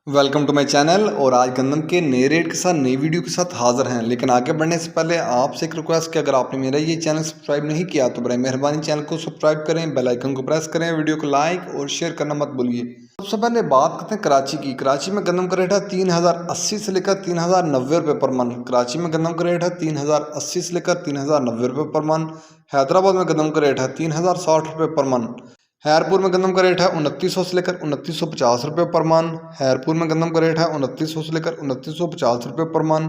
Welcome to my channel. और आज गंदम के नए रेट के साथ नई वीडियो के साथ हाजिर हैं। लेकिन आगे बढ़ने से पहले आपसे एक रिक्वेस्ट कि अगर आपने मेरा ये चैनल सब्सक्राइब नहीं किया तो बड़े मेहरबानी चैनल को सब्सक्राइब करें, बेल आइकन को प्रेस करें, वीडियो को लाइक और शेयर करना मत भूलिए। सबसे पहले बात करते हैं कराची की। कराची में गंदम का रेट है 3080 से लेकर 3090 रुपये पर मन। कराची में गंदम का रेट है 3080 से लेकर 3090 रुपये पर मन। हैदराबाद में गंदम का रेट है 3060 रुपये पर मन। हैरपुर में गंदम का रेट है 2900 से लेकर 2950 रुपये पर मन। हैरपुर में गंदम का रेट है 2900 से लेकर 2950 रुपये पर मन।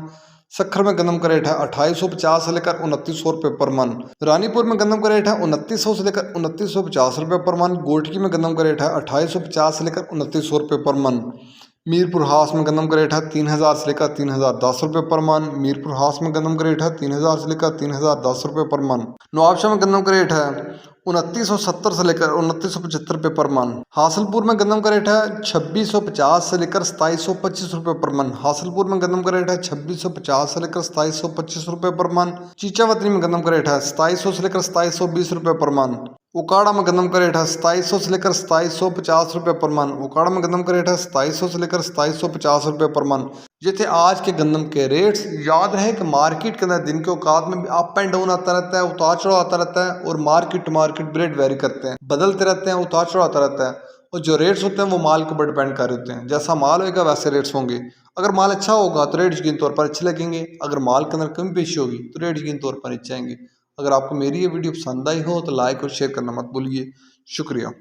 सखर में गंदम का रेट है 2850 से लेकर 2900 रुपये पर मन। रानीपुर में गंदम का रेट है 2900 से लेकर 2950 रुपये पर मन। गोटकी में गंदम का रेट है 2850 से लेकर 2900 रुपये पर मन। मीरपुर हाउस में गंदम का रेट है 3000 से लेकर 3010 रुपये पर मन। मीरपुर हाउस में गंदम का रेट है 3000 से लेकर 3010 रुपये पर मन। नवाबशाह में गंदम का रेट है 2970 से लेकर 2975 रुपये पर मन। हासलपुर में गंदम का रेट है 2650 से लेकर 2725 रुपये पर मन। हासलपुर में गंदम का रेट है 2650 से लेकर 2725 रुपये पर मन। चीचावतनी में गंदम का रेट है 2700 से लेकर 2720 रुपये पर मन। उकाड़ा में गंदम का रेट है 2700 से लेकर 2750 रुपये पर मन। उकाड़ा में गंदम का रेट है 2700 से लेकर 2750 रुपये पर मन। ये थे आज के गंदम के रेट्स। याद रहे कि मार्केट के अंदर दिन के औकात में भी अप एंड डाउन आता रहता है, उतार चढ़ाव आता रहता है और market to market rate vary करते हैं, बदलते रहते हैं, उतार चढ़ाव आता रहता है। और जो रेट्स होते हैं वो माल के ऊपर डिपेंड कर रहे होते हैं। जैसा माल होगा वैसे रेट्स होंगे। अगर माल अच्छा होगा तो रेट यकीन तौर पर अच्छे लगेंगे। अगर माल के अंदर कमी पेशी होगी तो रेट यकीन तौर पर नीचे आएंगे। अगर आपको मेरी ये वीडियो पसंद आई हो तो लाइक और शेयर करना मत भूलिए। शुक्रिया।